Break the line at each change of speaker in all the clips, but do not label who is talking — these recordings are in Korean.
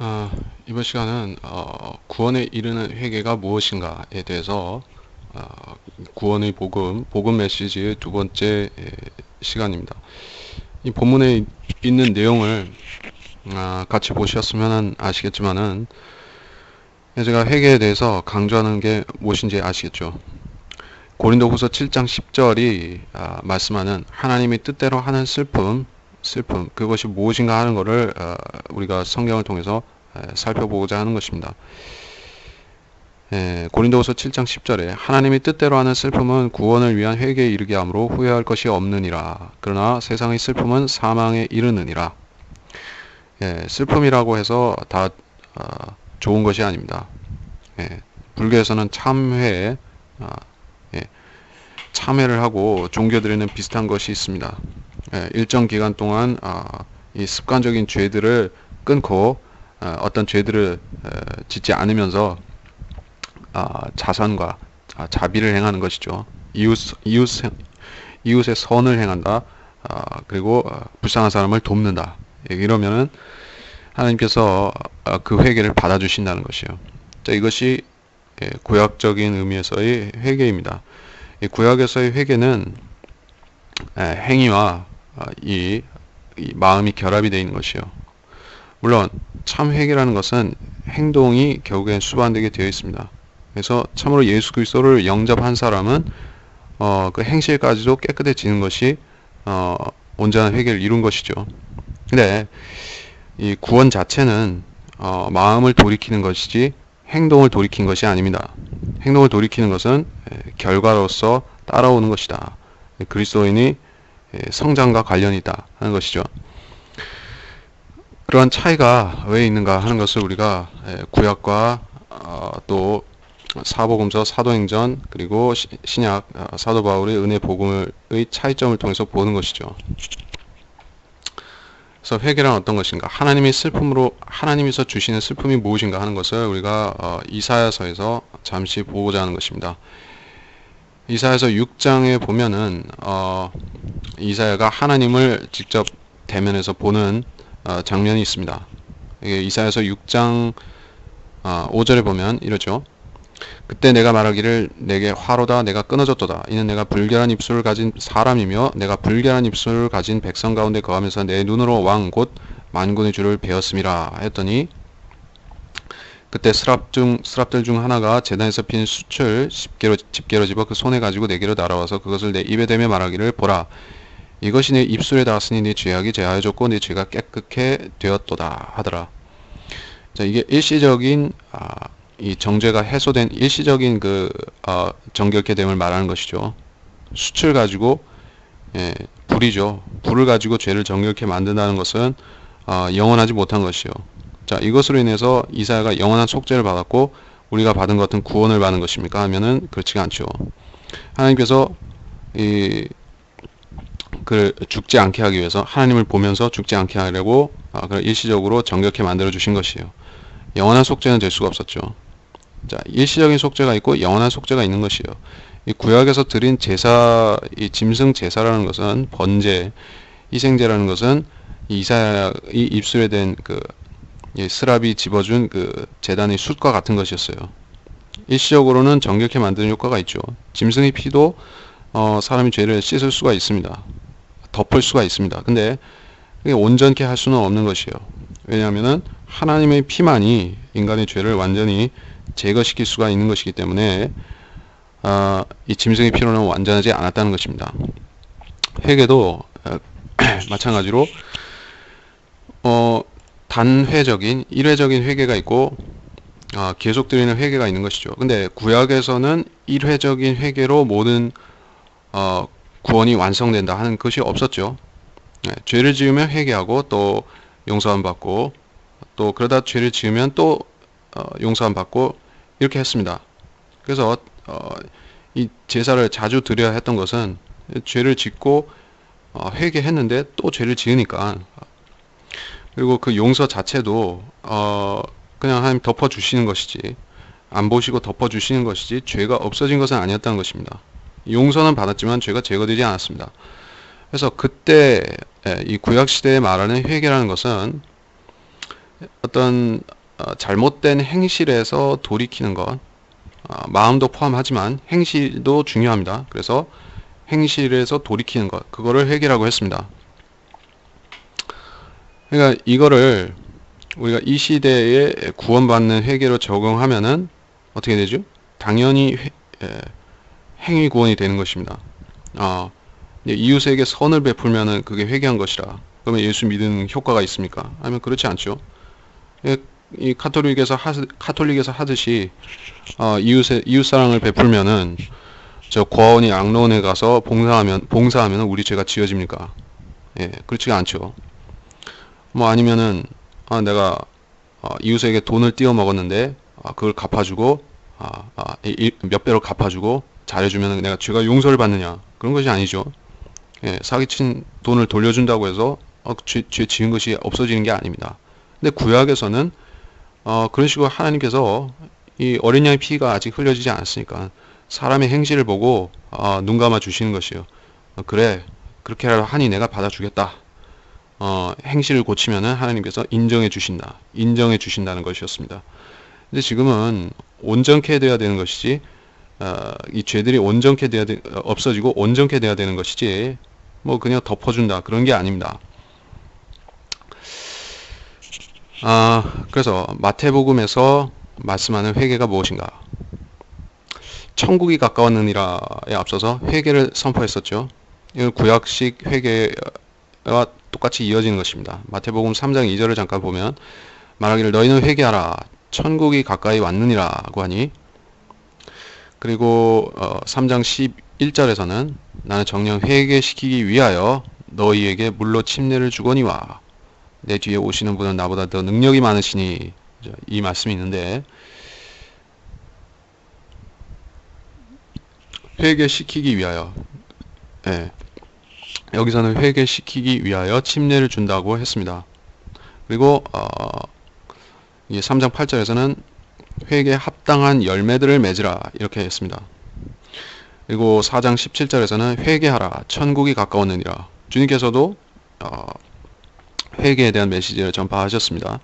아, 이번 시간은 구원에 이르는 회개가 무엇인가에 대해서 구원의 복음 메시지의 두 번째 시간입니다. 이 본문에 있는 내용을 같이 보셨으면 아시겠지만은 제가 회개에 대해서 강조하는 게 무엇인지 아시겠죠? 고린도후서 7장 10절이 말씀하는 하나님이 뜻대로 하는 슬픔 그것이 무엇인가 하는 것을 우리가 성경을 통해서 살펴보고자 하는 것입니다. 고린도후서 7장 10절에 하나님이 뜻대로 하는 슬픔은 구원을 위한 회개에 이르게 하므로 후회할 것이 없느니라. 그러나 세상의 슬픔은 사망에 이르느니라. 슬픔이라고 해서 다 좋은 것이 아닙니다. 불교에서는 참회, 예, 참회를 하고 종교들에는 비슷한 것이 있습니다. 일정 기간 동안 이 습관적인 죄들을 끊고 어떤 죄들을 짓지 않으면서 자선과 자비를 행하는 것이죠. 이웃의 선을 행한다. 그리고 불쌍한 사람을 돕는다. 이러면은 하나님께서 그 회개를 받아주신다는 것이요. 자, 이것이 구약적인 의미에서의 회개입니다. 이 구약에서의 회개는 행위와 이 마음이 결합이 되어 있는 것이요. 물론 참 회개라는 것은 행동이 결국엔 수반되게 되어 있습니다. 그래서 참으로 예수 그리스도를 영접한 사람은 그 행실까지도 깨끗해지는 것이 온전한 회개를 이룬 것이죠. 근데 이 구원 자체는 마음을 돌이키는 것이지 행동을 돌이킨 것이 아닙니다. 행동을 돌이키는 것은 결과로서 따라오는 것이다. 그리스도인이 성장과 관련이 있다 하는 것이죠. 그러한 차이가 왜 있는가 하는 것을 우리가 구약과 또 사복음서, 사도행전 그리고 신약 사도 바울의 은혜 복음의 차이점을 통해서 보는 것이죠. 그래서 회개란 어떤 것인가? 하나님께서 주시는 슬픔이 무엇인가 하는 것을 우리가 이사야서에서 잠시 보고자 하는 것입니다. 이사야서 6장에 보면은 이사야가 하나님을 직접 대면해서 보는 장면이 있습니다. 이사야서 6장 5절에 보면 이러죠. 그때 내가 말하기를 내게 화로다 내가 끊어졌도다. 이는 내가 불결한 입술을 가진 사람이며 내가 불결한 입술을 가진 백성 가운데 거하면서 내 눈으로 왕 곧 만군의 주를 배웠음이라 했더니 그때 스랍들 중 하나가 제단에서 핀 숯을 집게로 집어 그 손에 가지고 내게로 날아와서 그것을 내 입에 대며 말하기를 보라 이것이 내 입술에 닿았으니 네 죄악이 제하여졌고 네 죄가 깨끗게 되었도다 하더라. 자, 이게 일시적인 이 정죄가 해소된 일시적인 정결케 됨을 말하는 것이죠. 숯을 가지고 불이죠. 불을 가지고 죄를 정결케 만든다는 것은 영원하지 못한 것이요. 자, 이것으로 인해서 이사야가 영원한 속죄를 받았고 우리가 받은 것 같은 구원을 받는 것입니까? 하면은 그렇지가 않죠. 하나님께서 그 죽지 않게 하기 위해서 하나님을 보면서 죽지 않게 하려고 일시적으로 정결케 만들어 주신 것이에요. 영원한 속죄는 될 수가 없었죠. 자, 일시적인 속죄가 있고 영원한 속죄가 있는 것이요. 이 구약에서 드린 제사, 이 짐승 제사라는 것은 번제, 희생제라는 것은 이사야의 입술에 댄 스랍이 집어준 그 제단의 숯과 같은 것이었어요. 일시적으로는 정결케 만드는 효과가 있죠. 짐승의 피도 사람이 죄를 씻을 수가 있습니다. 덮을 수가 있습니다. 근데 온전케 할 수는 없는 것이에요. 왜냐하면은 하나님의 피만이 인간의 죄를 완전히 제거시킬 수가 있는 것이기 때문에 이 짐승의 피로는 완전하지 않았다는 것입니다. 회개도 마찬가지로 단회적인 일회적인 회개가 있고 계속 드리는 회개가 있는 것이죠. 근데 구약에서는 일회적인 회개로 모든 구원이 완성된다 하는 것이 없었죠. 죄를 지으면 회개하고 또 용서함 받고 또 그러다 죄를 지으면 또 용서함 받고 이렇게 했습니다. 그래서 이 제사를 자주 드려야 했던 것은 죄를 짓고 회개했는데 또 죄를 지으니까 그리고 그 용서 자체도 그냥 하나님 덮어주시는 것이지 안 보시고 덮어주시는 것이지 죄가 없어진 것은 아니었다는 것입니다. 용서는 받았지만 죄가 제거되지 않았습니다. 그래서 그때 이 구약시대에 말하는 회개라는 것은 어떤 잘못된 행실에서 돌이키는 것, 마음도 포함하지만 행실도 중요합니다. 그래서 행실에서 돌이키는 것, 그거를 회개라고 했습니다. 그러니까 이거를 우리가 이 시대에 구원받는 회개로 적용하면은 어떻게 되죠? 당연히 행위 구원이 되는 것입니다. 이웃에게 선을 베풀면은 그게 회개한 것이라. 그러면 예수 믿는 효과가 있습니까? 아니면 그렇지 않죠. 이 카톨릭에서 하듯이 이웃 사랑을 베풀면은 저 과원이 양로원에 가서 봉사하면 우리 죄가 지어집니까? 예, 그렇지가 않죠. 뭐 아니면은 내가 이웃에게 돈을 띄워 먹었는데 그걸 갚아주고 몇 배로 갚아주고 잘해주면 내가 죄가 용서를 받느냐, 그런 것이 아니죠. 예, 사기친 돈을 돌려준다고 해서 죄 지은 것이 없어지는 게 아닙니다. 근데 구약에서는 그런 식으로 하나님께서 이 어린 양의 피가 아직 흘려지지 않았으니까 사람의 행실을 보고 눈 감아 주시는 것이요. 그래, 그렇게 하니 내가 받아주겠다. 행실을 고치면은 하나님께서 인정해 주신다는 것이었습니다. 근데 지금은 온전케 돼야 되는 것이지, 이 죄들이 없어지고 온전케 돼야 되는 것이지, 뭐 그냥 덮어준다, 그런 게 아닙니다. 그래서 마태복음에서 말씀하는 회개가 무엇인가? 천국이 가까웠느니라에 앞서서 회개를 선포했었죠. 이건 구약식 회개와 똑같이 이어지는 것입니다. 마태복음 3장 2절을 잠깐 보면 말하기를 너희는 회개하라 천국이 가까이 왔느니라고 하니, 그리고 3장 11절에서는 나는 정녕 회개시키기 위하여 너희에게 물로 침례를 주거니와 내 뒤에 오시는 분은 나보다 더 능력이 많으시니, 이 말씀이 있는데, 회개시키기 위하여, 예, 여기서는 회개시키기 위하여 침례를 준다고 했습니다. 그리고 3장 8절에서는 회개에 합당한 열매들을 맺으라 이렇게 했습니다. 그리고 4장 17절에서는 회개하라 천국이 가까웠느니라. 주님께서도 회개에 대한 메시지를 전파하셨습니다.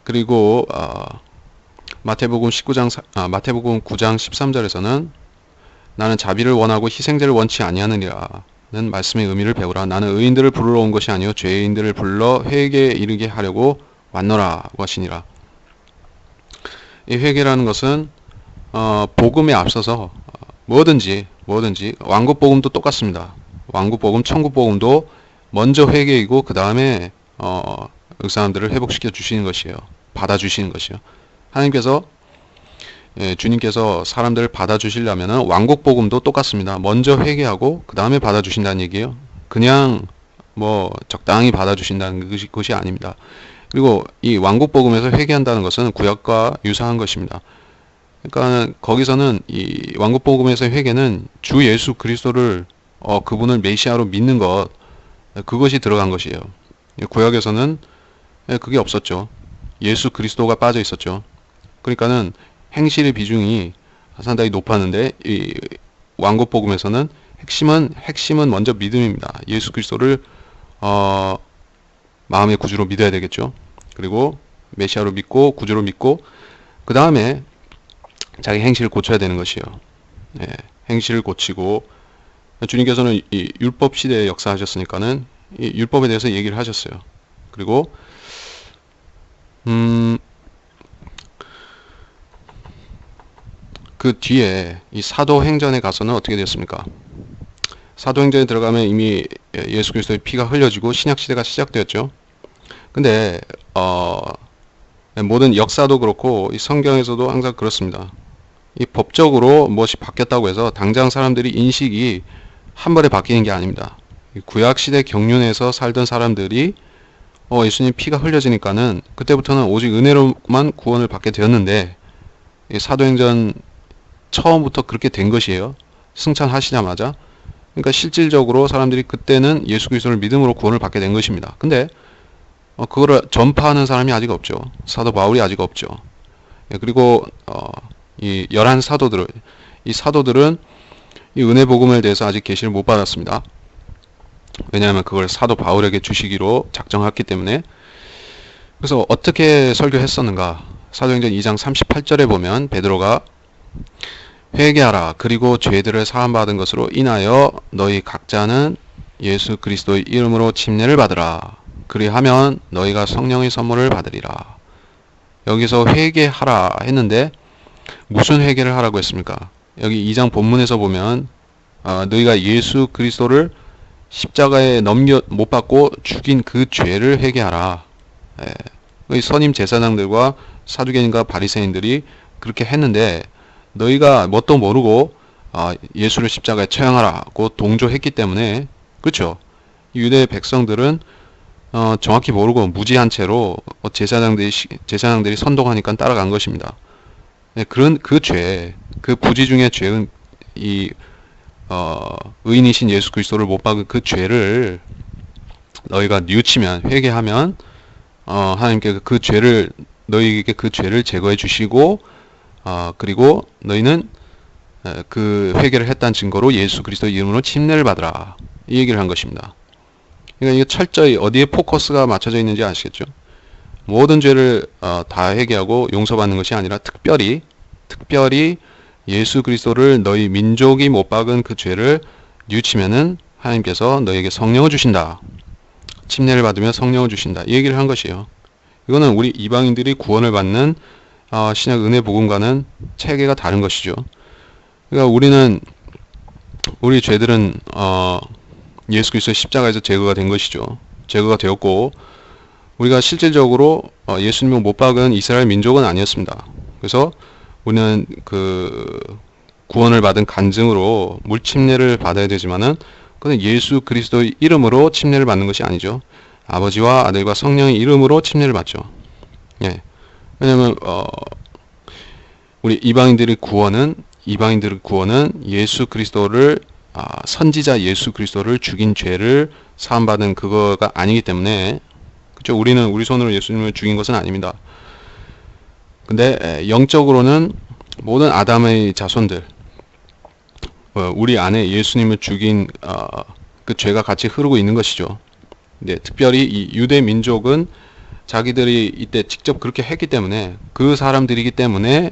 그리고 마태복음 9장 13절에서는 나는 자비를 원하고 희생제를 원치 아니하느니라는 말씀의 의미를 배우라. 나는 의인들을 부르러 온 것이 아니요 죄인들을 불러 회개에 이르게 하려고 왔노라고 하시니라. 이 회개라는 것은 복음에 앞서서 뭐든지 왕국복음도 똑같습니다. 왕국복음, 천국복음도 먼저 회개이고 그 다음에 그 사람들을 회복시켜 주시는 것이에요. 받아주시는 것이요. 하나님께서 주님께서 사람들을 받아주시려면 왕국복음도 똑같습니다. 먼저 회개하고 그 다음에 받아주신다는 얘기예요. 그냥 뭐 적당히 받아주신다는 것이 아닙니다. 그리고 이 왕국복음에서 회개한다는 것은 구약과 유사한 것입니다. 그러니까 거기서는 이 왕국복음에서의 회개는 주 예수 그리스도를 그분을 메시아로 믿는 것, 그것이 들어간 것이에요. 구약에서는 그게 없었죠. 예수 그리스도가 빠져 있었죠. 그러니까는 행실의 비중이 상당히 높았는데 이 왕국복음에서는 핵심은 먼저 믿음입니다. 예수 그리스도를 마음의 구주로 믿어야 되겠죠. 그리고 메시아로 믿고 구주로 믿고 그 다음에 자기 행실을 고쳐야 되는 것이에요. 예, 행실을 고치고 주님께서는 이 율법 시대에 역사하셨으니까는 이 율법에 대해서 얘기를 하셨어요. 그리고 그 뒤에 이 사도행전에 가서는 어떻게 됐습니까? 사도행전에 들어가면 이미 예수 그리스도의 피가 흘려지고 신약 시대가 시작되었죠. 근데 모든 역사도 그렇고 이 성경에서도 항상 그렇습니다. 이 법적으로 무엇이 바뀌었다고 해서 당장 사람들이 인식이 한 번에 바뀌는 게 아닙니다. 구약 시대 경륜에서 살던 사람들이 예수님 피가 흘려지니까는 그때부터는 오직 은혜로만 구원을 받게 되었는데, 이 사도행전 처음부터 그렇게 된 것이에요. 승천하시자마자. 그러니까 실질적으로 사람들이 그때는 예수 그리스도를 믿음으로 구원을 받게 된 것입니다. 근데 그거를 전파하는 사람이 아직 없죠. 사도 바울이 아직 없죠. 그리고 이 11사도들은 이 사도들은 이 은혜 복음에 대해서 아직 계시를 못 받았습니다. 왜냐하면 그걸 사도 바울에게 주시기로 작정했기 때문에. 그래서 어떻게 설교했었는가? 사도행전 2장 38절에 보면 베드로가 회개하라. 그리고 죄들을 사함받은 것으로 인하여 너희 각자는 예수 그리스도의 이름으로 침례를 받으라. 그리하면 너희가 성령의 선물을 받으리라. 여기서 회개하라 했는데 무슨 회개를 하라고 했습니까? 여기 2장 본문에서 보면 너희가 예수 그리스도를 십자가에 못 박고 죽인 그 죄를 회개하라. 예. 선임 제사장들과 사두개인과 바리새인들이 그렇게 했는데 너희가 뭣도 모르고 예수를 십자가에 처형하라고 동조했기 때문에 그렇죠. 유대 백성들은 정확히 모르고 무지한 채로 제사장들이 선동하니까 따라간 것입니다. 네, 그런 그 죄, 그 부지 중의 죄는 의인이신 예수 그리스도를 못 박은 그 죄를 너희가 뉘우치면 회개하면 하나님께 그 죄를 너희에게 그 죄를 제거해 주시고 그리고 너희는 그 회개를 했다는 증거로 예수 그리스도의 이름으로 침례를 받으라 이 얘기를 한 것입니다. 그러니까 이게 철저히 어디에 포커스가 맞춰져 있는지 아시겠죠? 모든 죄를 다 회개하고 용서받는 것이 아니라 특별히 예수 그리스도를 너희 민족이 못 박은 그 죄를 뉘우치면은 하나님께서 너희에게 성령을 주신다. 침례를 받으면 성령을 주신다. 이 얘기를 한 것이에요. 이거는 우리 이방인들이 구원을 받는 신약 은혜 복음과는 체계가 다른 것이죠. 그러니까 우리 죄들은 예수 그리스도의 십자가에서 제거가 된 것이죠. 제거가 되었고 우리가 실질적으로 예수님을 못 박은 이스라엘 민족은 아니었습니다. 그래서 우리는 그 구원을 받은 간증으로 물 침례를 받아야 되지만은 그건 예수 그리스도의 이름으로 침례를 받는 것이 아니죠. 아버지와 아들과 성령의 이름으로 침례를 받죠. 예. 왜냐면 우리 이방인들의 구원은 예수 그리스도를 선지자 예수 그리스도를 죽인 죄를 사함받은 그거가 아니기 때문에 그렇죠. 우리 손으로 예수님을 죽인 것은 아닙니다. 근데 영적으로는 모든 아담의 자손들 우리 안에 예수님을 죽인 그 죄가 같이 흐르고 있는 것이죠. 네, 특별히 이 유대 민족은 자기들이 이때 직접 그렇게 했기 때문에 그 사람들이기 때문에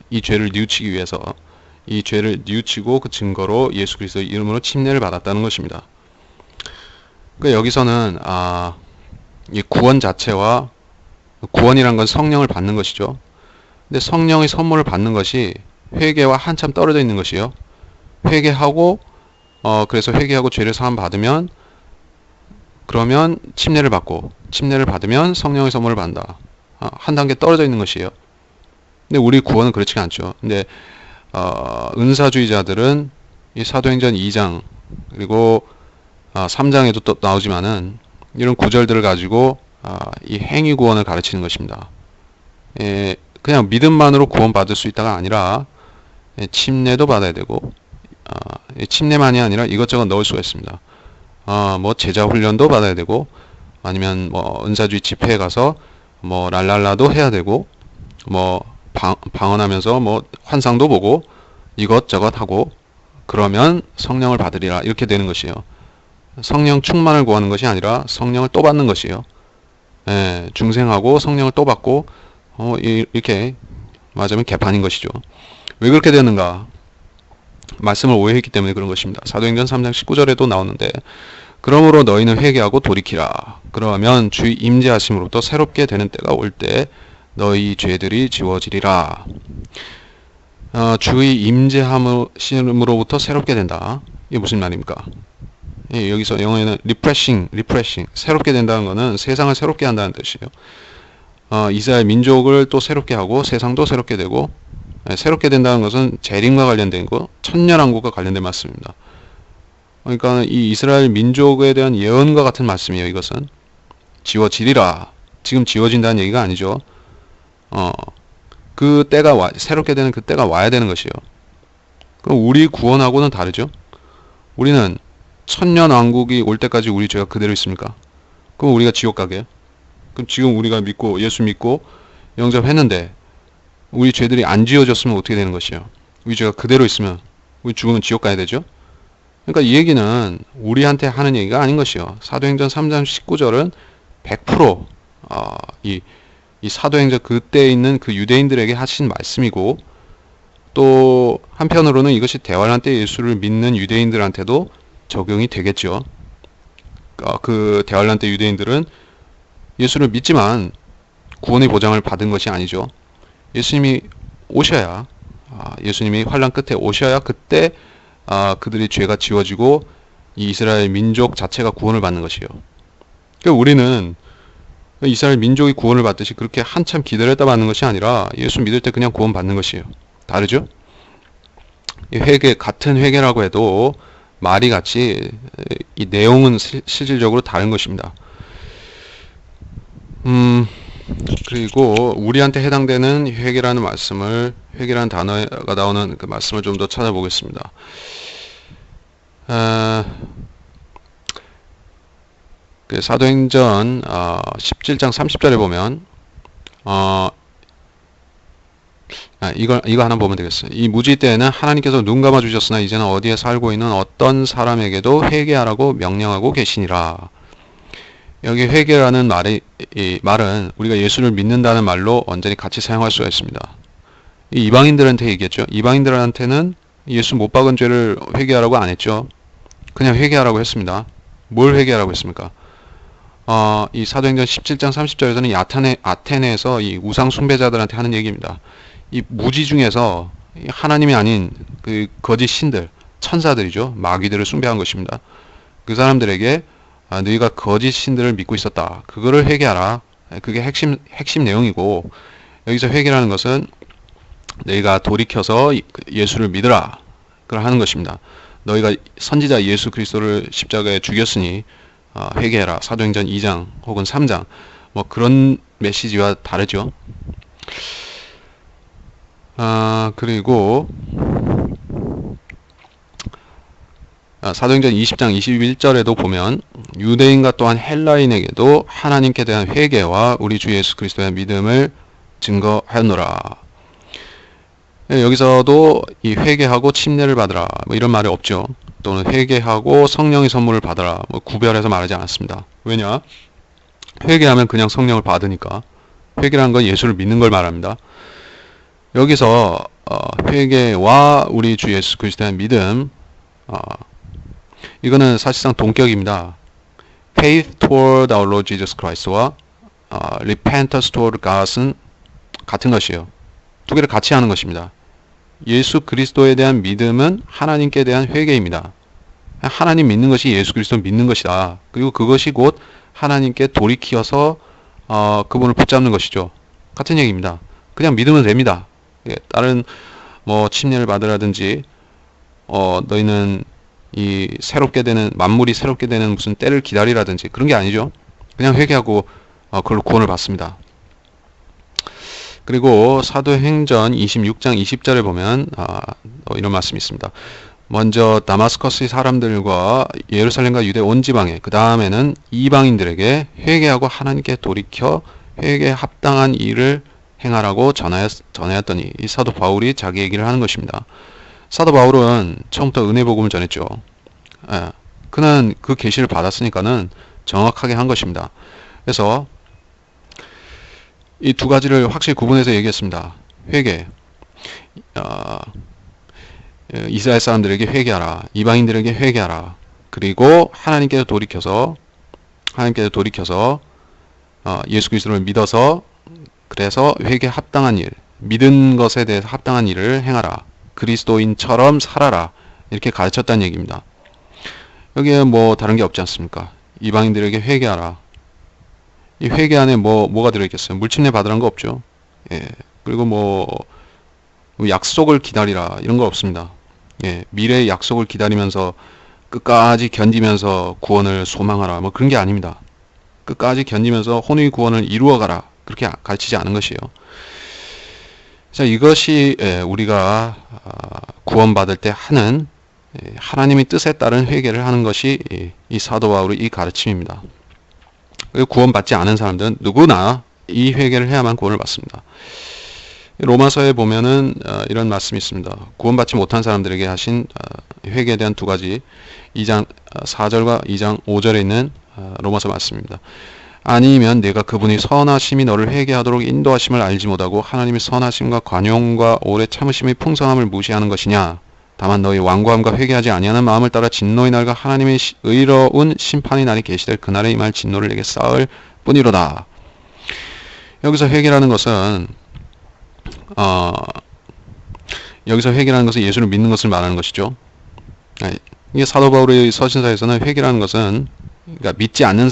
이 죄를 뉘우치기 위해서 이 죄를 뉘우치고 그 증거로 예수 그리스도의 이름으로 침례를 받았다는 것입니다. 그러니까 여기서는 이 구원 자체와 구원이란 건 성령을 받는 것이죠. 근데 성령의 선물을 받는 것이 회개와 한참 떨어져 있는 것이에요. 회개하고 그래서 회개하고 죄를 사함 받으면 그러면 침례를 받으면 성령의 선물을 받는다. 한 단계 떨어져 있는 것이에요. 근데 우리 구원은 그렇지가 않죠. 근데 은사주의자들은 이 사도행전 2장 그리고 3장에도 또 나오지만은 이런 구절들을 가지고 이 행위 구원을 가르치는 것입니다. 그냥 믿음만으로 구원받을 수 있다가 아니라 침례도 받아야 되고 침례만이 아니라 이것저것 넣을 수가 있습니다. 뭐 제자 훈련도 받아야 되고 아니면 뭐 은사주의 집회에 가서 뭐 랄랄라도 해야 되고 뭐 방언하면서 뭐 환상도 보고 이것저것 하고 그러면 성령을 받으리라 이렇게 되는 것이에요. 성령 충만을 구하는 것이 아니라 성령을 또 받는 것이에요. 중생하고 성령을 또 받고 이렇게 맞으면 개판인 것이죠. 왜 그렇게 되는가? 말씀을 오해했기 때문에 그런 것입니다. 사도행전 3장 19절에도 나오는데 그러므로 너희는 회개하고 돌이키라. 그러면 주의 임재하심으로부터 새롭게 되는 때가 올 때 너희 죄들이 지워지리라. 주의 임재함으로부터 새롭게 된다. 이게 무슨 말입니까? 여기서 영어에는 refreshing 새롭게 된다는 것은 세상을 새롭게 한다는 뜻이에요. 이스라엘 민족을 또 새롭게 하고 세상도 새롭게 되고 새롭게 된다는 것은 재림과 관련된 거, 천년왕국과 관련된 말씀입니다. 그러니까 이 이스라엘 민족에 대한 예언과 같은 말씀이에요. 이것은 지워지리라. 지금 지워진다는 얘기가 아니죠. 그 때가 새롭게 되는 그 때가 와야 되는 것이에요. 그럼 우리 구원하고는 다르죠. 우리는 천년왕국이 올 때까지 우리 죄가 그대로 있습니까? 그럼 우리가 지옥 가게요? 그럼 지금 우리가 예수 믿고 영접했는데 우리 죄들이 안 지워졌으면 어떻게 되는 것이에요? 우리 죄가 그대로 있으면 우리 죽으면 지옥 가야 되죠? 그러니까 이 얘기는 우리한테 하는 얘기가 아닌 것이요. 사도행전 3장 19절은 100% 이 사도행전 그때에 있는 그 유대인들에게 하신 말씀이고, 또 한편으로는 이것이 대환란 때 예수를 믿는 유대인들한테도 적용이 되겠죠. 그 대환란 때 유대인들은 예수를 믿지만 구원의 보장을 받은 것이 아니죠. 예수님이 오셔야, 예수님이 환란 끝에 오셔야 그때 그들의 죄가 지워지고 이 이스라엘 민족 자체가 구원을 받는 것이요. 그러니까 우리는 이스라엘 민족이 구원을 받듯이 그렇게 한참 기다렸다 받는 것이 아니라 예수 믿을 때 그냥 구원 받는 것이에요. 다르죠? 이 회개, 같은 회개라고 해도 말이 같이 이 내용은 실질적으로 다른 것입니다. 그리고 우리한테 해당되는 회개라는 말씀을, 회개라는 단어가 나오는 그 말씀을 좀 더 찾아보겠습니다. 그 사도행전 17장 30절에 보면 이거 하나 보면 되겠어요. 이 무지 때에는 하나님께서 눈 감아 주셨으나 이제는 어디에 살고 있는 어떤 사람에게도 회개하라고 명령하고 계시니라. 여기 회개라는 말은 우리가 예수를 믿는다는 말로 완전히 같이 사용할 수가 있습니다. 이 이방인들한테 얘기했죠. 이방인들한테는 예수 못 박은 죄를 회개하라고 안 했죠. 그냥 회개하라고 했습니다. 뭘 회개하라고 했습니까? 이 사도행전 17장 30절에서는 이 아테네에서 이 우상 숭배자들한테 하는 얘기입니다. 이 무지 중에서 하나님이 아닌 그 거짓 신들, 천사들이죠. 마귀들을 숭배한 것입니다. 그 사람들에게 너희가 거짓 신들을 믿고 있었다. 그거를 회개하라. 그게 핵심 내용이고, 여기서 회개라는 것은 너희가 돌이켜서 예수를 믿으라. 그걸 하는 것입니다. 너희가 선지자 예수 그리스도를 십자가에 죽였으니 회개해라. 사도행전 2장 혹은 3장 뭐 그런 메시지와 다르죠. 그리고 사도행전 20장 21절에도 보면 유대인과 또한 헬라인에게도 하나님께 대한 회개와 우리 주 예수 그리스도에 대한 믿음을 증거하였노라. 여기서도 이 회개하고 침례를 받으라 뭐 이런 말이 없죠. 또는 회개하고 성령의 선물을 받아라 뭐 구별해서 말하지 않았습니다. 왜냐? 회개하면 그냥 성령을 받으니까. 회개라는 건 예수를 믿는 걸 말합니다. 여기서 회개와 우리 주 예수 그리스도에 대한 믿음, 이거는 사실상 동격입니다. Faith toward our Lord Jesus Christ와 repentance toward God은 같은 것이에요. 두 개를 같이 하는 것입니다. 예수 그리스도에 대한 믿음은 하나님께 대한 회개입니다. 하나님 믿는 것이 예수 그리스도 믿는 것이다. 그리고 그것이 곧 하나님께 돌이켜서 그분을 붙잡는 것이죠. 같은 얘기입니다. 그냥 믿으면 됩니다. 다른 뭐 침례를 받으라든지 너희는 이 새롭게 되는 만물이 새롭게 되는 무슨 때를 기다리라든지 그런 게 아니죠. 그냥 회개하고 그걸로 구원을 받습니다. 그리고 사도행전 26장 20절에 보면 이런 말씀이 있습니다. 먼저 다마스커스의 사람들과 예루살렘과 유대 온 지방에 그 다음에는 이방인들에게 회개하고 하나님께 돌이켜 회개에 합당한 일을 행하라고 전하였더니 이 사도 바울이 자기 얘기를 하는 것입니다. 사도 바울은 처음부터 은혜 복음을 전했죠. 그는 그 계시를 받았으니까는 정확하게 한 것입니다. 그래서 이 두 가지를 확실히 구분해서 얘기했습니다. 회개, 이스라엘 사람들에게 회개하라, 이방인들에게 회개하라. 그리고 하나님께서 돌이켜서 예수 그리스도를 믿어서 그래서 회개에 합당한 일, 믿은 것에 대해서 합당한 일을 행하라. 그리스도인처럼 살아라. 이렇게 가르쳤다는 얘기입니다. 여기에 뭐 다른 게 없지 않습니까? 이방인들에게 회개하라. 이 회개 안에 뭐가 들어있겠어요? 물침례 받으라는 거 없죠. 그리고 뭐 약속을 기다리라 이런 거 없습니다. 미래의 약속을 기다리면서 끝까지 견디면서 구원을 소망하라 뭐 그런 게 아닙니다. 끝까지 견디면서 혼의 구원을 이루어가라 그렇게 가르치지 않은 것이에요. 자, 이것이 우리가 구원받을 때 하는 하나님의 뜻에 따른 회개를 하는 것이 이 사도 바울의 이 가르침입니다. 그리고 구원받지 않은 사람들은 누구나 이 회개를 해야만 구원을 받습니다. 로마서에 보면은 이런 말씀이 있습니다. 구원받지 못한 사람들에게 하신 회개에 대한 두 가지 2장 4절과 2장 5절에 있는 로마서 말씀입니다. 아니면 내가 그분의 선하심이 너를 회개하도록 인도하심을 알지 못하고 하나님의 선하심과 관용과 오래 참으심의 풍성함을 무시하는 것이냐. 다만 너희 완고함과 회개하지 아니하는 마음을 따라 진노의 날과 하나님의 의로운 심판의 날이 계시될 그날에 임할 진노를 내게 쌓을 뿐이로다. 여기서 회개라는 것은 여기서 회개라는 것은 예수를 믿는 것을 말하는 것이죠. 이게 사도 바울의 서신서에서는 회개라는 것은 그러니까 믿지 않는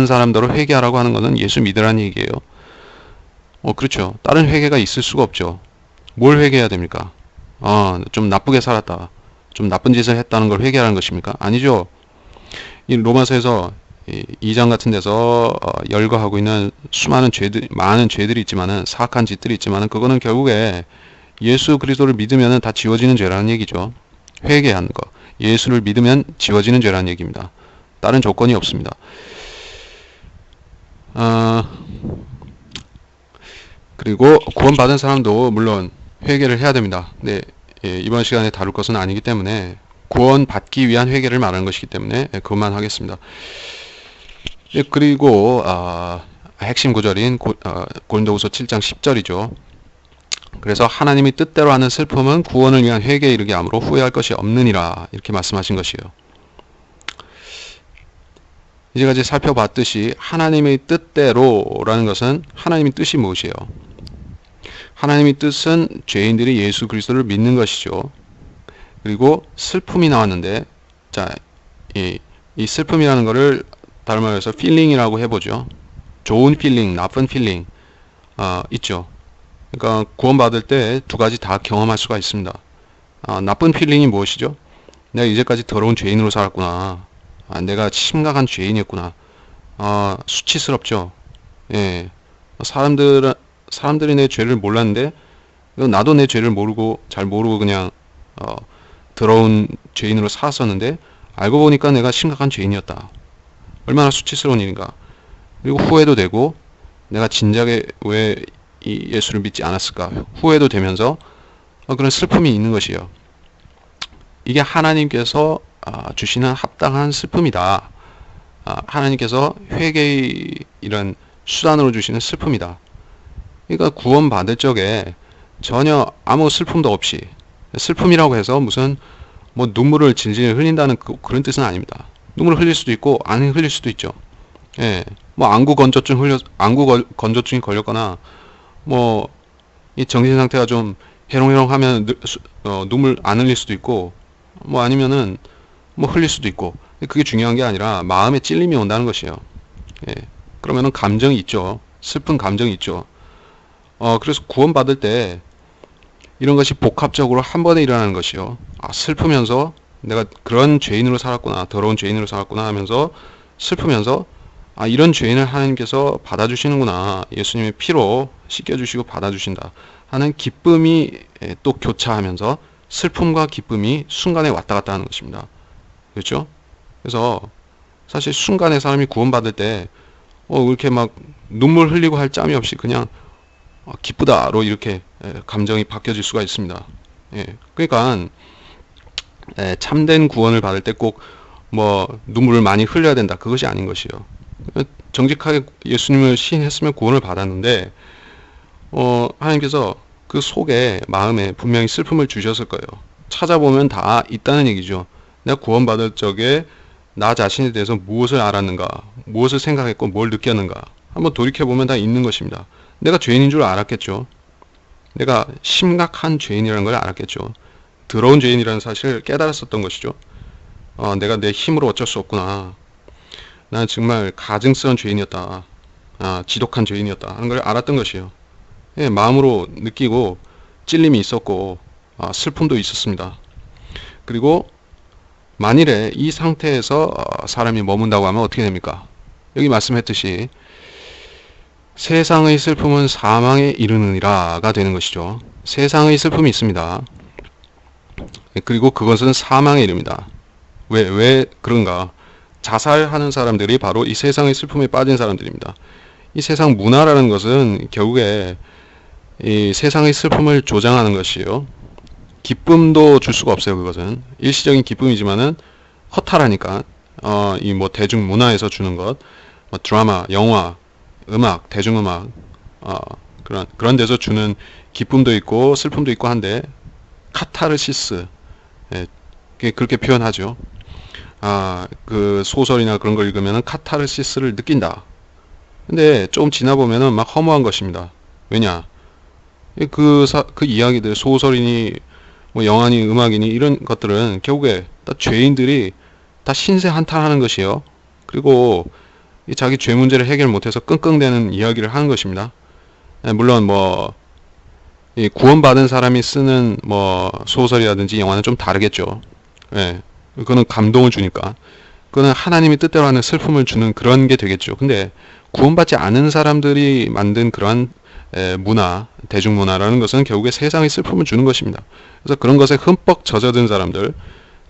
사람더러 회개하라고 하는 것은 예수 믿으라는 얘기예요. 그렇죠. 다른 회개가 있을 수가 없죠. 뭘 회개해야 됩니까? 좀 나쁘게 살았다. 좀 나쁜 짓을 했다는 걸 회개하는 것입니까? 아니죠. 이 로마서에서 2장 같은 데서 열거하고 있는 많은 죄들이 있지만은, 사악한 짓들이 있지만은, 그거는 결국에 예수 그리스도를 믿으면은 다 지워지는 죄라는 얘기죠. 회개하는 거. 예수를 믿으면 지워지는 죄라는 얘기입니다. 다른 조건이 없습니다. 그리고 구원받은 사람도 물론 회개를 해야 됩니다. 네, 이번 시간에 다룰 것은 아니기 때문에 구원받기 위한 회개를 말하는 것이기 때문에 그것만 하겠습니다. 네, 그리고 핵심 구절인 고린도후서 7장 10절이죠. 그래서 하나님이 뜻대로 하는 슬픔은 구원을 위한 회개에 이르게 하므로 후회할 것이 없느니라, 이렇게 말씀하신 것이에요. 이제까지 살펴봤듯이 하나님의 뜻대로라는 것은 하나님의 뜻이 무엇이에요? 하나님의 뜻은 죄인들이 예수 그리스도를 믿는 것이죠. 그리고 슬픔이 나왔는데, 자, 이 슬픔이라는 것을 다른 말로 해서 필링이라고 해보죠. 좋은 필링, 나쁜 필링 있죠. 그러니까 구원받을 때 두 가지 다 경험할 수가 있습니다. 나쁜 필링이 무엇이죠? 내가 이제까지 더러운 죄인으로 살았구나. 내가 심각한 죄인이었구나. 수치스럽죠. 예. 사람들이 내 죄를 몰랐는데, 나도 내 죄를 잘 모르고 그냥, 더러운 죄인으로 살았었는데, 알고 보니까 내가 심각한 죄인이었다. 얼마나 수치스러운 일인가. 그리고 후회도 되고, 내가 진작에 왜 이 예수를 믿지 않았을까. 후회도 되면서, 그런 슬픔이 있는 것이요. 이게 하나님께서 주시는 합당한 슬픔이다. 하나님께서 회개의 이런 수단으로 주시는 슬픔이다. 그러니까 구원받을 적에 전혀 아무 슬픔도 없이, 슬픔이라고 해서 무슨 뭐 눈물을 질질 흘린다는 그런 뜻은 아닙니다. 눈물을 흘릴 수도 있고 안 흘릴 수도 있죠. 예, 뭐 안구 건조증이 걸렸거나 뭐 이 정신 상태가 좀 해롱해롱하면 눈물 안 흘릴 수도 있고, 뭐 아니면은 뭐 흘릴 수도 있고, 그게 중요한 게 아니라 마음에 찔림이 온다는 것이에요. 예, 그러면은 감정이 있죠. 슬픈 감정이 있죠. 그래서 구원받을 때 이런 것이 복합적으로 한 번에 일어나는 것이요. 슬프면서 내가 그런 죄인으로 살았구나, 더러운 죄인으로 살았구나 하면서 슬프면서 이런 죄인을 하나님께서 받아주시는구나, 예수님의 피로 씻겨주시고 받아주신다 하는 기쁨이 또 교차하면서 슬픔과 기쁨이 순간에 왔다 갔다 하는 것입니다. 그렇죠? 그래서 사실 순간에 사람이 구원받을 때 이렇게 막 눈물 흘리고 할 짬이 없이 그냥 기쁘다로 이렇게 감정이 바뀌어질 수가 있습니다. 그러니까 참된 구원을 받을 때 꼭 뭐 눈물을 많이 흘려야 된다, 그것이 아닌 것이요. 정직하게 예수님을 시인했으면 구원을 받았는데 하나님께서 그 속에 마음에 분명히 슬픔을 주셨을 거예요. 찾아보면 다 있다는 얘기죠. 내가 구원받을 적에 나 자신에 대해서 무엇을 알았는가, 무엇을 생각했고 뭘 느꼈는가 한번 돌이켜보면 다 있는 것입니다. 내가 죄인인 줄 알았겠죠. 내가 심각한 죄인이라는 걸 알았겠죠. 더러운 죄인이라는 사실을 깨달았었던 것이죠. 내가 내 힘으로 어쩔 수 없구나. 나는 정말 가증스러운 죄인이었다. 지독한 죄인이었다 하는 걸 알았던 것이에요. 예, 마음으로 느끼고 찔림이 있었고 슬픔도 있었습니다. 그리고 만일에 이 상태에서 사람이 머문다고 하면 어떻게 됩니까? 여기 말씀했듯이 세상의 슬픔은 사망에 이르느니라가 되는 것이죠. 세상의 슬픔이 있습니다. 그리고 그것은 사망에 이릅니다. 왜 그런가? 자살하는 사람들이 바로 이 세상의 슬픔에 빠진 사람들입니다. 이 세상 문화라는 것은 결국에 이 세상의 슬픔을 조장하는 것이요. 기쁨도 줄 수가 없어요. 그것은 일시적인 기쁨이지만은 허탈하니까 이 뭐 대중 문화에서 주는 것, 뭐 드라마, 영화, 음악, 대중음악 그런 데서 주는 기쁨도 있고 슬픔도 있고 한데 카타르시스, 예, 그렇게 표현하죠. 그 소설이나 그런 걸 읽으면 카타르시스를 느낀다. 근데 조금 지나 보면은 막 허무한 것입니다. 왜냐? 그 이야기들, 소설이니 뭐 영화니 음악이니 이런 것들은 결국에 다 죄인들이 다 신세 한탄하는 것이요. 그리고 이 자기 죄 문제를 해결 못해서 끙끙대는 이야기를 하는 것입니다. 물론 뭐 이 구원받은 사람이 쓰는 뭐 소설이라든지 영화는 좀 다르겠죠. 예, 그거는 감동을 주니까. 그거는 하나님이 뜻대로 하는 슬픔을 주는 그런 게 되겠죠. 근데 구원받지 않은 사람들이 만든 그러한 문화, 대중문화라는 것은 결국에 세상의 슬픔을 주는 것입니다. 그래서 그런 것에 흠뻑 젖어든 사람들,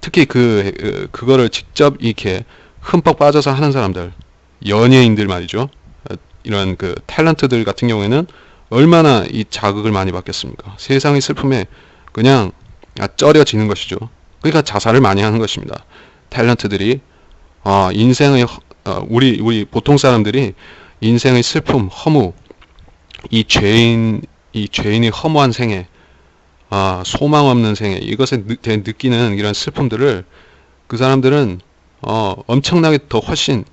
특히 그거를 직접 이렇게 흠뻑 빠져서 하는 사람들, 연예인들 말이죠. 이런 그 탤런트들 같은 경우에는 얼마나 이 자극을 많이 받겠습니까? 세상의 슬픔에 그냥 쩔여지는 것이죠. 그러니까 자살을 많이 하는 것입니다. 탤런트들이 인생의 우리 보통 사람들이 인생의 슬픔, 허무, 이 죄인의 허무한 생애, 소망 없는 생애, 이것에 느끼는 이런 슬픔들을 그 사람들은 엄청나게 더 훨씬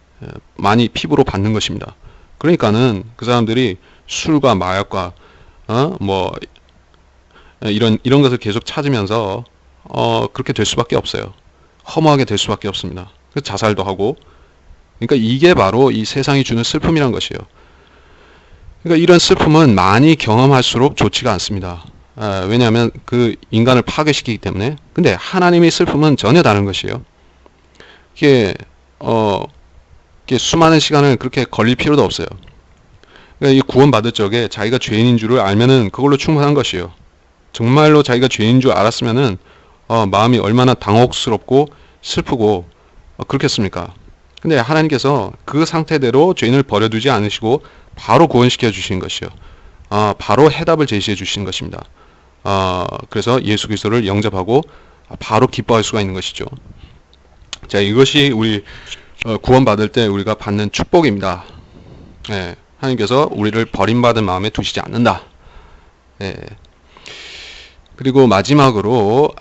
많이 피부로 받는 것입니다. 그러니까는 그 사람들이 술과 마약과 뭐 이런 것을 계속 찾으면서 그렇게 될 수밖에 없어요. 허무하게 될 수밖에 없습니다. 그래서 자살도 하고. 그러니까 이게 바로 이 세상이 주는 슬픔이란 것이에요. 그러니까 이런 슬픔은 많이 경험할수록 좋지가 않습니다. 왜냐하면 그 인간을 파괴시키기 때문에. 근데 하나님의 슬픔은 전혀 다른 것이에요. 이게 수많은 시간을 그렇게 걸릴 필요도 없어요. 그러니까 이 구원받을 적에 자기가 죄인인 줄을 알면은 그걸로 충분한 것이에요. 정말로 자기가 죄인인 줄 알았으면은 마음이 얼마나 당혹스럽고 슬프고 그렇겠습니까? 근데 하나님께서 그 상태대로 죄인을 버려두지 않으시고 바로 구원시켜 주신 것이요. 바로 해답을 제시해 주신 것입니다. 그래서 예수 그리스도를 영접하고 바로 기뻐할 수가 있는 것이죠. 자, 이것이 우리 구원받을 때 우리가 받는 축복입니다. 예, 하나님께서 우리를 버림받은 마음에 두시지 않는다. 예. 그리고 마지막으로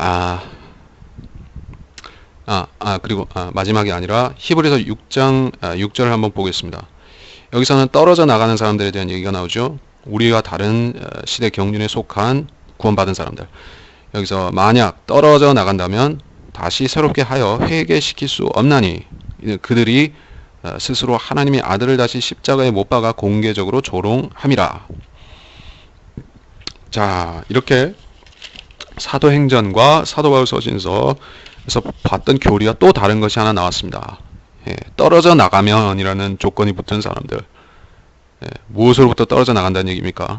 그리고 마지막이 아니라 히브리서 6장 6절을 한번 보겠습니다. 여기서는 떨어져 나가는 사람들에 대한 얘기가 나오죠. 우리가 다른 시대 경륜에 속한 구원받은 사람들. 여기서 만약 떨어져 나간다면 다시 새롭게 하여 회개시킬 수 없나니 그들이 스스로 하나님의 아들을 다시 십자가에 못 박아 공개적으로 조롱함이라. 자, 이렇게 사도행전과 사도바울 서신서에서 봤던 교리와 또 다른 것이 하나 나왔습니다. 떨어져 나가면이라는 조건이 붙은 사람들. 무엇으로부터 떨어져 나간다는 얘기입니까?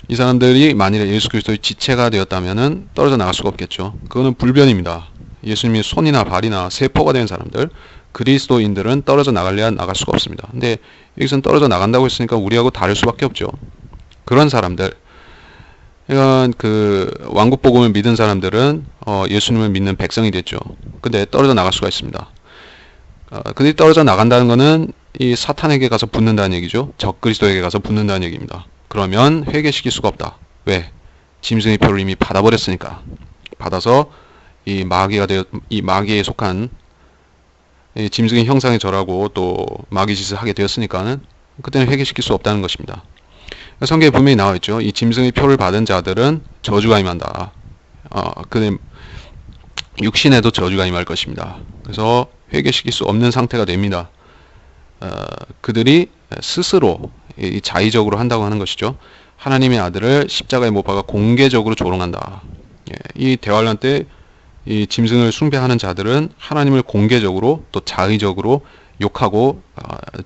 이 사람들이 만일에 예수 그리스도의 지체가 되었다면은 떨어져 나갈 수가 없겠죠. 그거는 불변입니다. 예수님이 손이나 발이나 세포가 된 사람들, 그리스도인들은 떨어져 나갈래야 나갈 수가 없습니다. 근데 여기서는 떨어져 나간다고 했으니까 우리하고 다를 수밖에 없죠. 그런 사람들, 이건 그 왕국 복음을 믿은 사람들은 예수님을 믿는 백성이 됐죠. 근데 떨어져 나갈 수가 있습니다. 그들이 떨어져 나간다는 것은 이 사탄에게 가서 붙는다는 얘기죠. 적그리스도에게 가서 붙는다는 얘기입니다. 그러면 회개시킬 수가 없다. 왜? 짐승의 표를 이미 받아버렸으니까. 받아서 이 마귀에 속한 이 짐승의 형상에 절하고 또 마귀 짓을 하게 되었으니까는 그때는 회개시킬 수 없다는 것입니다. 성경에 분명히 나와 있죠. 이 짐승의 표를 받은 자들은 저주가 임한다. 그는 육신에도 저주가 임할 것입니다. 그래서 회개시킬 수 없는 상태가 됩니다. 그들이 스스로 자의적으로 한다고 하는 것이죠. 하나님의 아들을 십자가에 못 박아 공개적으로 조롱한다. 이 대환란 때 이 짐승을 숭배하는 자들은 하나님을 공개적으로 또 자의적으로 욕하고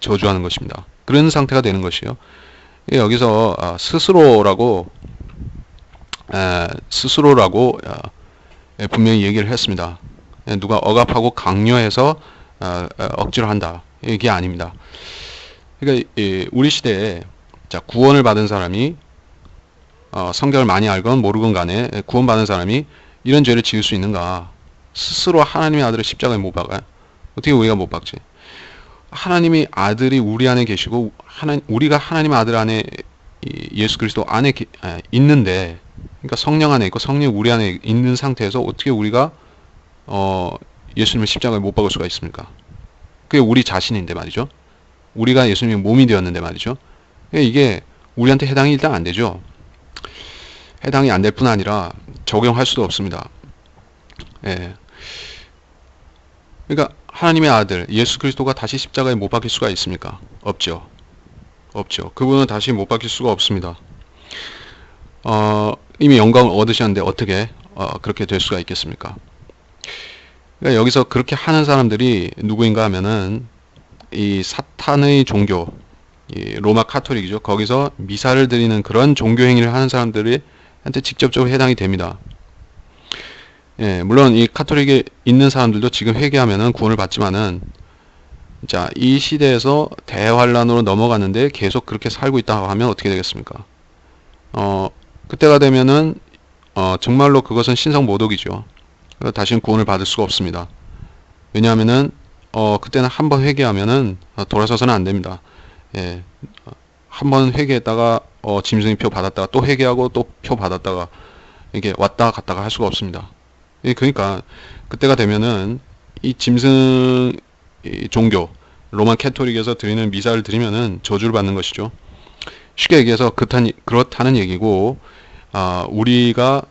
저주하는 것입니다. 그런 상태가 되는 것이요. 여기서 스스로라고 분명히 얘기를 했습니다. 누가 억압하고 강요해서 억지로 한다. 이게 아닙니다. 그러니까 우리 시대에 구원을 받은 사람이 성경을 많이 알건 모르건 간에 구원받은 사람이 이런 죄를 지을 수 있는가? 스스로 하나님의 아들을 십자가에 못 박아요. 어떻게 우리가 못 박지? 하나님의 아들이 우리 안에 계시고 우리가 하나님의 아들 안에 예수 그리스도 안에 있는데, 그러니까 성령 안에 있고 성령 우리 안에 있는 상태에서 어떻게 우리가 예수님을 십자가에 못 박을 수가 있습니까? 그게 우리 자신인데 말이죠. 우리가 예수님의 몸이 되었는데 말이죠. 이게 우리한테 해당이 일단 안 되죠. 해당이 안 될 뿐 아니라 적용할 수도 없습니다. 예. 그러니까 하나님의 아들 예수 그리스도가 다시 십자가에 못 박힐 수가 있습니까? 없죠. 없죠. 그분은 다시 못 박힐 수가 없습니다. 이미 영광을 얻으셨는데 어떻게 그렇게 될 수가 있겠습니까? 그러니까 여기서 그렇게 하는 사람들이 누구인가 하면은 이 사탄의 종교, 이 로마 카톨릭이죠. 거기서 미사를 드리는 그런 종교 행위를 하는 사람들이 한테 직접적으로 해당이 됩니다. 예, 물론 이 카톨릭에 있는 사람들도 지금 회개하면은 구원을 받지만은, 자, 이 시대에서 대환란으로 넘어갔는데 계속 그렇게 살고 있다고 하면 어떻게 되겠습니까? 그때가 되면은 정말로 그것은 신성모독이죠. 다시는 구원을 받을 수가 없습니다. 왜냐하면은 그때는 한번 회개하면은 돌아서서는 안 됩니다. 예, 한번 회개했다가 짐승이 표 받았다가 또 회개하고 또 표 받았다가 이게 왔다 갔다가 할 수가 없습니다. 예, 그러니까 그때가 되면은 이 짐승 종교 로마 캐토릭에서 드리는 미사를 드리면은 저주를 받는 것이죠. 쉽게 얘기해서 그렇다는 얘기고, 우리가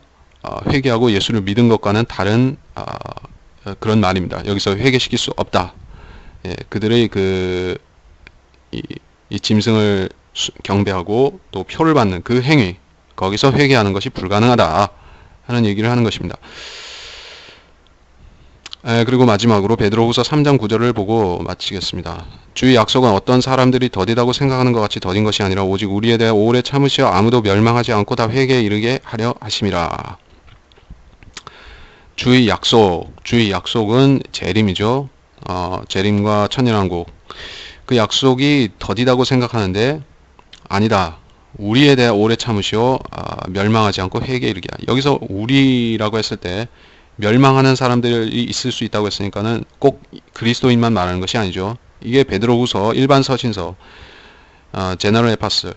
회개하고 예수를 믿은 것과는 다른 그런 말입니다. 여기서 회개시킬 수 없다. 예, 그들의 이 짐승을 경배하고 또 표를 받는 그 행위, 거기서 회개하는 것이 불가능하다 하는 얘기를 하는 것입니다. 그리고 마지막으로 베드로후서 3장 9절을 보고 마치겠습니다. 주의 약속은 어떤 사람들이 더디다고 생각하는 것 같이 더딘 것이 아니라 오직 우리에 대해 오래 참으시어 아무도 멸망하지 않고 다 회개에 이르게 하려 하심이라. 주의 약속은 재림이죠. 재림과 천년왕국. 그 약속이 더디다고 생각하는데 아니다. 우리에 대해 오래 참으시어 멸망하지 않고 회개에 이르게. 여기서 우리라고 했을 때 멸망하는 사람들이 있을 수 있다고 했으니까는 꼭 그리스도인만 말하는 것이 아니죠. 이게 베드로후서 일반 서신서, 제너럴 에파스.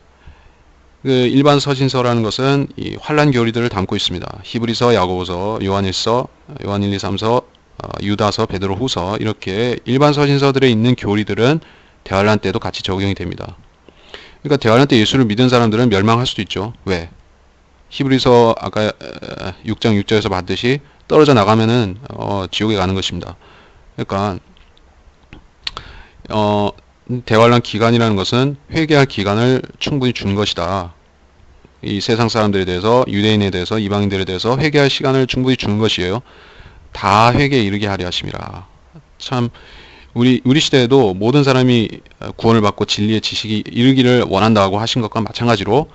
그 일반 서신서라는 것은 이 환란 교리들을 담고 있습니다. 히브리서, 야고보서, 요한일서, 요한 1, 2, 3서, 유다서, 베드로후서, 이렇게 일반 서신서들에 있는 교리들은 대환란 때도 같이 적용이 됩니다. 그러니까 대환란 때 예수를 믿은 사람들은 멸망할 수도 있죠. 왜? 히브리서 아까 6장 6절에서 봤듯이 떨어져 나가면은 지옥에 가는 것입니다. 그러니까 대환란 기간이라는 것은 회개할 기간을 충분히 준 것이다. 이 세상 사람들에 대해서, 유대인에 대해서, 이방인들에 대해서 회개할 시간을 충분히 준 것이에요. 다 회개에 이르게 하려 하심이라. 참 우리 시대에도 모든 사람이 구원을 받고 진리의 지식이 이르기를 원한다고 하신 것과 마찬가지로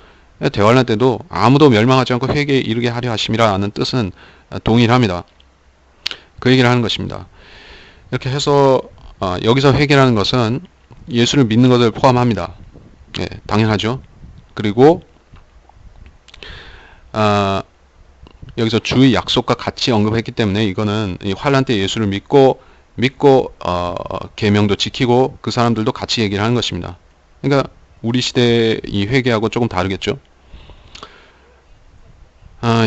대환란 때도 아무도 멸망하지 않고 회개에 이르게 하려 하심이라는 뜻은 동일합니다. 그 얘기를 하는 것입니다. 이렇게 해서 여기서 회개라는 것은 예수를 믿는 것을 포함합니다. 예, 당연하죠. 그리고 여기서 주의 약속과 같이 언급했기 때문에 이거는 이 환란 때 예수를 믿고 계명도 지키고 그 사람들도 같이 얘기를 하는 것입니다. 그러니까 우리 시대의 이 회개하고 조금 다르겠죠.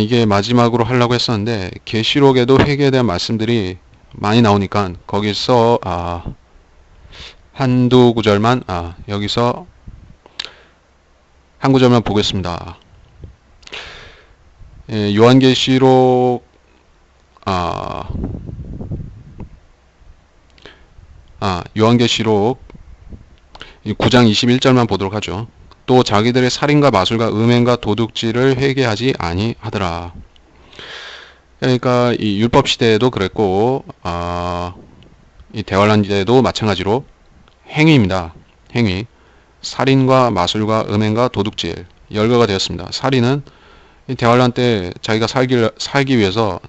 이게 마지막으로 하려고 했었는데 계시록에도 회개에 대한 말씀들이 많이 나오니까 거기서 한두 구절만 여기서 한 구절만 보겠습니다. 예, 요한계시록 요한계시록 9장 21절만 보도록 하죠. 또 자기들의 살인과 마술과 음행과 도둑질을 회개하지 아니하더라. 그러니까 이 율법 시대에도 그랬고 이 대환란 시대에도 마찬가지로 행위입니다. 행위. 살인과 마술과 음행과 도둑질 열거가 되었습니다. 살인은 이 대환란 때 자기가 살기 위해서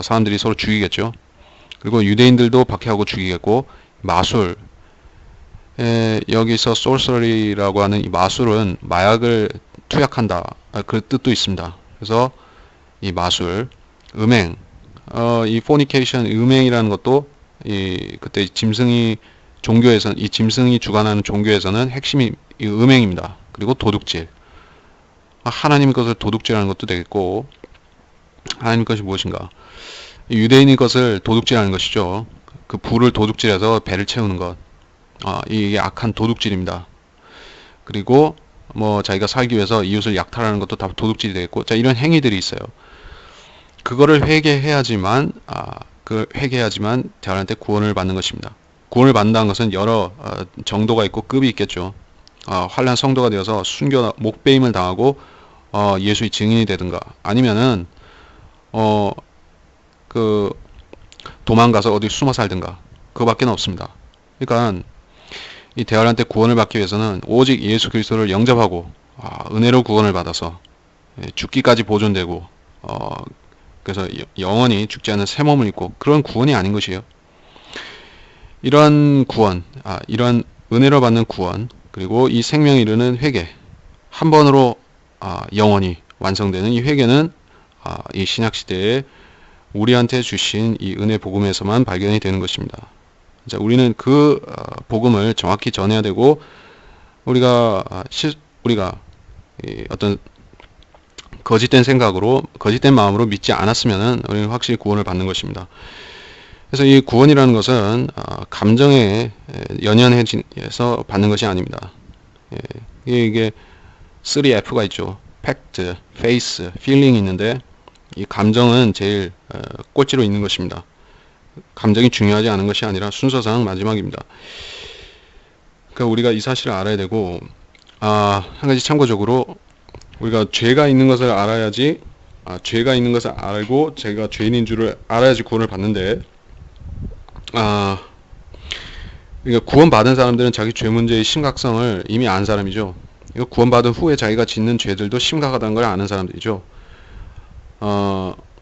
사람들이 서로 죽이겠죠. 그리고 유대인들도 박해하고 죽이겠고, 마술, 여기서 sorcery라고 하는 이 마술은 마약을 투약한다, 그 뜻도 있습니다. 그래서 이 마술, 음행, 이 fornication, 음행이라는 것도 그때 종교에서는 이 짐승이 주관하는 종교에서는 핵심이 이 음행입니다. 그리고 도둑질. 하나님 것을 도둑질하는 것도 되겠고, 하나님 것이 무엇인가? 유대인의 것을 도둑질하는 것이죠. 그 부를 도둑질해서 배를 채우는 것. 이게 악한 도둑질입니다. 그리고 뭐 자기가 살기 위해서 이웃을 약탈하는 것도 다 도둑질이 되겠고, 자, 이런 행위들이 있어요. 그거를 회개해야지만 대안한테 구원을 받는 것입니다. 구원을 받는다는 것은 여러 정도가 있고 급이 있겠죠. 환난 성도가 되어서 순교 목배임을 당하고 예수의 증인이 되든가, 아니면은 그 도망가서 어디 숨어 살든가, 그거밖에 없습니다. 그러니까 이 대활한테 구원을 받기 위해서는 오직 예수 그리스도를 영접하고 은혜로 구원을 받아서 죽기까지 보존되고 그래서 영원히 죽지 않는 새 몸을 입고, 그런 구원이 아닌 것이에요. 이러한 구원, 이러한 은혜로 받는 구원, 그리고 이 생명에 이르는 회개, 한 번으로 영원히 완성되는 이 회개는 이 신약시대에 우리한테 주신 이 은혜 복음에서만 발견이 되는 것입니다. 자, 우리는 그 복음을 정확히 전해야 되고, 우리가 어떤 거짓된 생각으로, 거짓된 마음으로 믿지 않았으면은 우리는 확실히 구원을 받는 것입니다. 그래서 이 구원이라는 것은 감정에 연연해서 받는 것이 아닙니다. 이게 3F가 있죠. 팩트, 페이스, 필링이 있는데, 이 감정은 제일 꼴찌로 있는 것입니다. 감정이 중요하지 않은 것이 아니라 순서상 마지막입니다. 그러니까 우리가 이 사실을 알아야 되고, 한 가지 참고적으로, 우리가 죄가 있는 것을 알아야지, 죄가 있는 것을 알고 제가 죄인인 줄을 알아야지 구원을 받는데, 그러니까 구원받은 사람들은 자기 죄 문제의 심각성을 이미 안 사람이죠. 이거 구원받은 후에 자기가 짓는 죄들도 심각하다는 걸 아는 사람들이죠.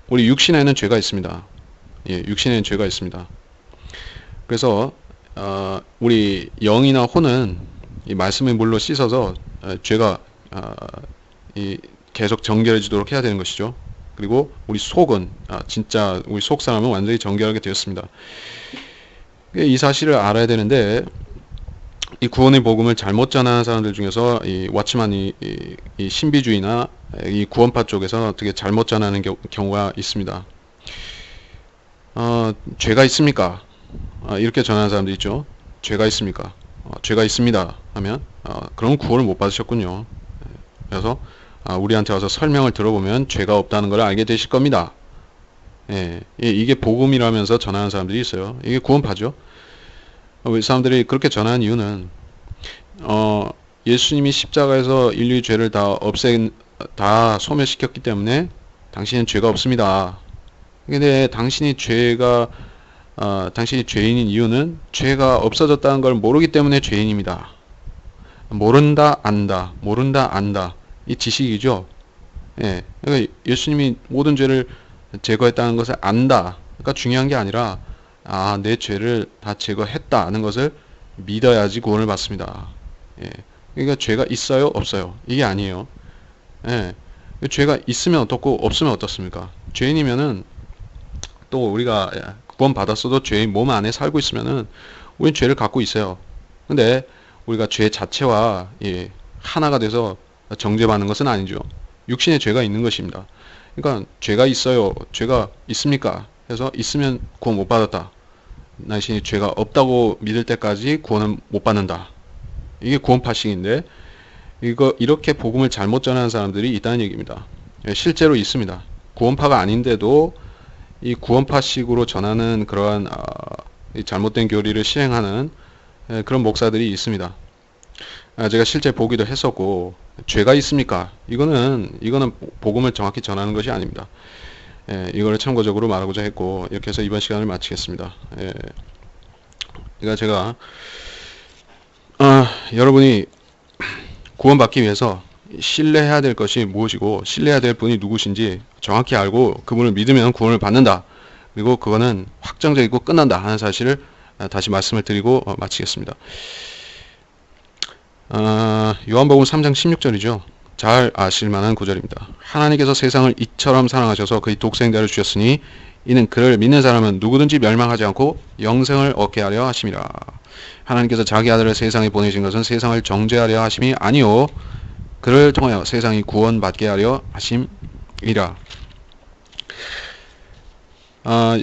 우리 육신에는 죄가 있습니다. 육신에는 죄가 있습니다. 그래서 우리 영이나 혼은 이 말씀의 물로 씻어서 죄가 계속 정결해지도록 해야 되는 것이죠. 그리고 우리 속은 진짜 우리 속 사람은 완전히 정결하게 되었습니다. 이 사실을 알아야 되는데, 이 구원의 복음을 잘못 전하는 사람들 중에서 이 왓츠만이 이 신비주의나 이 구원파 쪽에서 어떻게 잘못 전하는 경우가 있습니다. 죄가 있습니까? 이렇게 전하는 사람도 있죠. 죄가 있습니까? 죄가 있습니다 하면 그럼 구원을 못 받으셨군요. 그래서 우리한테 와서 설명을 들어보면 죄가 없다는 걸 알게 되실 겁니다. 이게 복음이라면서 전하는 사람들이 있어요. 이게 구원파죠. 우리 사람들이 그렇게 전하는 이유는 예수님이 십자가에서 인류의 죄를 다 소멸시켰기 때문에 당신은 죄가 없습니다. 근데 당신이 죄인인 이유는 죄가 없어졌다는 걸 모르기 때문에 죄인입니다. 모른다, 안다, 모른다, 안다. 이 지식이죠. 그러니까 예수님이 모든 죄를 제거했다는 것을 안다. 그러니까 중요한 게 아니라 내 죄를 다 제거했다는 것을 믿어야지 구원을 받습니다. 그러니까 죄가 있어요, 없어요? 이게 아니에요. 죄가 있으면 어떻고 없으면 어떻습니까? 죄인이면은 또 우리가 구원 받았어도 죄인 몸 안에 살고 있으면은 우린 죄를 갖고 있어요. 근데 우리가 죄 자체와 하나가 돼서 정죄받는 것은 아니죠. 육신에 죄가 있는 것입니다. 그러니까 죄가 있어요, 죄가 있습니까? 해서 있으면 구원 못 받았다. 당신이 죄가 없다고 믿을 때까지 구원은 못 받는다. 이게 구원파식인데, 이렇게 복음을 잘못 전하는 사람들이 있다는 얘기입니다. 실제로 있습니다. 구원파가 아닌데도 이 구원파식으로 전하는 그러한 잘못된 교리를 시행하는 그런 목사들이 있습니다. 제가 실제 보기도 했었고, 죄가 있습니까? 이거는 복음을 정확히 전하는 것이 아닙니다. 이거를 참고적으로 말하고자 했고, 이렇게 해서 이번 시간을 마치겠습니다. 그러니까 제가 여러분이 구원받기 위해서 신뢰해야 될 것이 무엇이고 신뢰해야 될 분이 누구신지 정확히 알고 그분을 믿으면 구원을 받는다. 그리고 그거는 확정적이고 끝난다 하는 사실을 다시 말씀을 드리고 마치겠습니다. 요한복음 3장 16절이죠. 잘 아실 만한 구절입니다. 하나님께서 세상을 이처럼 사랑하셔서 그의 독생자를 주셨으니 이는 그를 믿는 사람은 누구든지 멸망하지 않고 영생을 얻게 하려 하심이라. 하나님께서 자기 아들을 세상에 보내신 것은 세상을 정죄하려 하심이 아니요 그를 통하여 세상이 구원받게 하려 하심이라.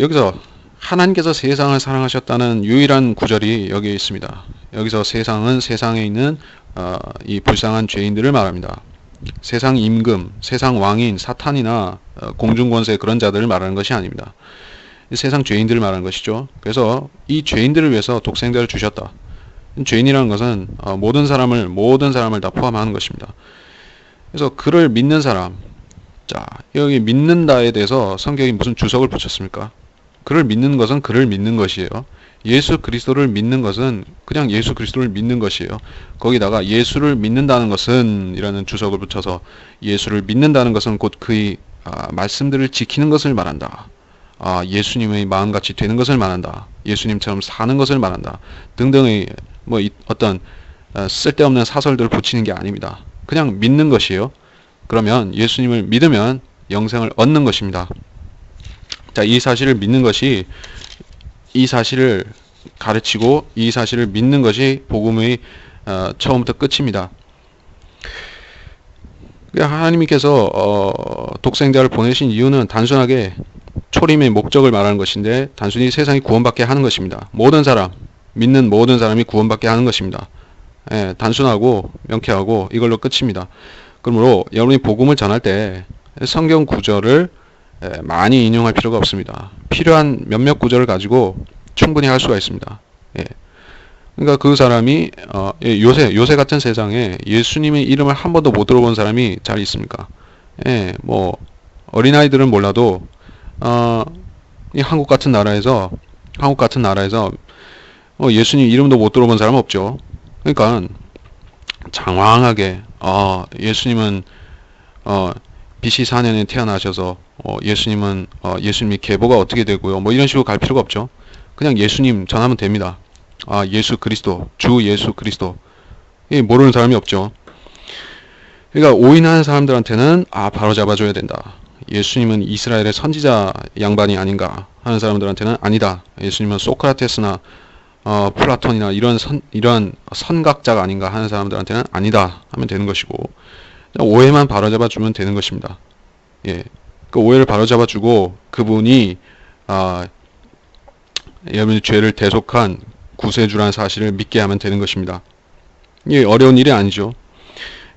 여기서 하나님께서 세상을 사랑하셨다는 유일한 구절이 여기에 있습니다. 여기서 세상은 세상에 있는 이 불쌍한 죄인들을 말합니다. 세상 임금, 세상 왕인, 사탄이나 공중권세 그런 자들을 말하는 것이 아닙니다. 세상 죄인들을 말하는 것이죠. 그래서 이 죄인들을 위해서 독생자를 주셨다. 죄인이라는 것은 모든 사람을 다 포함하는 것입니다. 그래서 그를 믿는 사람, 자 여기 믿는다에 대해서 성경이 무슨 주석을 붙였습니까? 그를 믿는 것은 그를 믿는 것이에요. 예수 그리스도를 믿는 것은 그냥 예수 그리스도를 믿는 것이에요. 거기다가 예수를 믿는다는 것은 이라는 주석을 붙여서 예수를 믿는다는 것은 곧 그의 말씀들을 지키는 것을 말한다. 예수님의 마음같이 되는 것을 말한다. 예수님처럼 사는 것을 말한다. 등등의 어떤 쓸데없는 사설들을 붙이는 게 아닙니다. 그냥 믿는 것이에요. 그러면 예수님을 믿으면 영생을 얻는 것입니다. 자, 이 사실을 믿는 것이 이 사실을 가르치고 이 사실을 믿는 것이 복음의 처음부터 끝입니다. 하나님께서 독생자를 보내신 이유는 단순하게 초림의 목적을 말하는 것인데 단순히 세상이 구원받게 하는 것입니다. 모든 사람, 믿는 모든 사람이 구원받게 하는 것입니다. 단순하고 명쾌하고 이걸로 끝입니다. 그러므로 여러분이 복음을 전할 때 성경 구절을 많이 인용할 필요가 없습니다. 필요한 몇몇 구절을 가지고 충분히 할 수가 있습니다. 그러니까 그 사람이 요새 같은 세상에 예수님의 이름을 한 번도 못 들어본 사람이 잘 있습니까? 뭐 어린아이들은 몰라도 이 한국 같은 나라에서 예수님 이름도 못 들어본 사람은 없죠. 그러니까 장황하게 예수님은 BC 4년에 태어나셔서 예수님의 계보가 어떻게 되고요. 뭐 이런 식으로 갈 필요가 없죠. 그냥 예수님 전하면 됩니다. 예수 그리스도, 주 예수 그리스도. 모르는 사람이 없죠. 그러니까 오인하는 사람들한테는 바로 잡아줘야 된다. 예수님은 이스라엘의 선지자 양반이 아닌가 하는 사람들한테는 아니다. 예수님은 소크라테스나 플라톤이나 이런 선각자가 아닌가 하는 사람들한테는 아니다 하면 되는 것이고, 오해만 바로잡아주면 되는 것입니다. 그 오해를 바로잡아주고 그분이 여러분의 죄를 대속한 구세주라는 사실을 믿게 하면 되는 것입니다. 이게 어려운 일이 아니죠.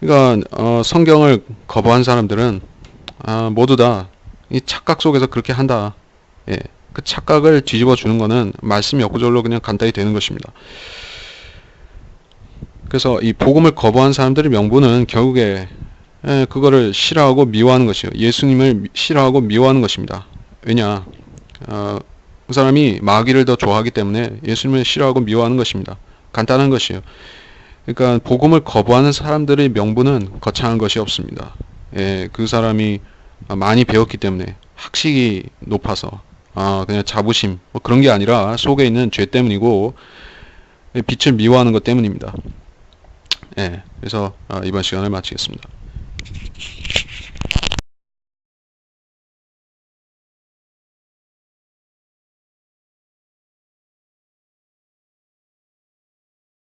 그러니까 성경을 거부한 사람들은 모두 다 이 착각 속에서 그렇게 한다. 그 착각을 뒤집어 주는 것은 말씀 역구절로 그냥 간단히 되는 것입니다. 그래서 이 복음을 거부한 사람들의 명분은 결국에 그거를 싫어하고 미워하는 것이에요. 예수님을 싫어하고 미워하는 것입니다. 왜냐? 그 사람이 마귀를 더 좋아하기 때문에 예수님을 싫어하고 미워하는 것입니다. 간단한 것이에요. 그러니까 복음을 거부하는 사람들의 명분은 거창한 것이 없습니다. 그 사람이 많이 배웠기 때문에 학식이 높아서 그냥 자부심 뭐 그런 게 아니라 속에 있는 죄 때문이고 빛을 미워하는 것 때문입니다. 그래서 이번 시간을 마치겠습니다.